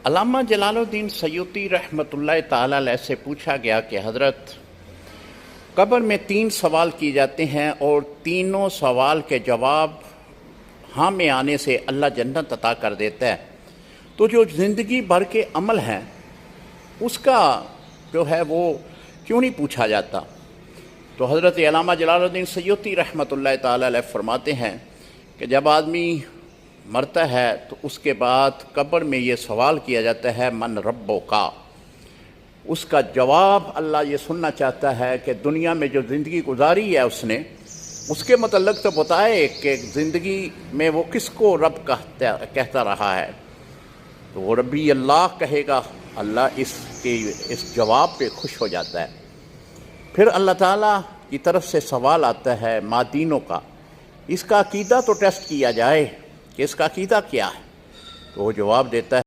علامہ جلال الدین سیوطی رحمۃ اللہ تعالی علیہ سے پوچھا گیا کہ حضرت قبر میں 3 سوال کیے جاتے ہیں اور تینوں سوال کے جواب ہاں میں آنے سے اللہ جنت عطا کر دیتا ہے، تو جو زندگی بھر کے عمل ہیں اس کا جو ہے وہ کیوں نہیں پوچھا جاتا؟ تو حضرت علامہ جلال الدین سیوطی رحمۃ اللہ تعالی علیہ فرماتے ہیں کہ جب آدمی مرتا ہے تو اس کے بعد قبر میں یہ سوال کیا جاتا ہے من ربو کا، اس کا جواب اللہ یہ سننا چاہتا ہے کہ دنیا میں جو زندگی گزاری ہے اس نے، اس کے متعلق تو بتائے کہ زندگی میں وہ کس کو رب کہتا رہا ہے، تو وہ ربی اللہ کہے گا۔ اللہ اس جواب پہ خوش ہو جاتا ہے۔ پھر اللہ تعالیٰ کی طرف سے سوال آتا ہے مادینوں کا، اس کا عقیدہ تو ٹیسٹ کیا جائے کہ اس کا عقیدہ کیا ہے، تو وہ جواب دیتا ہے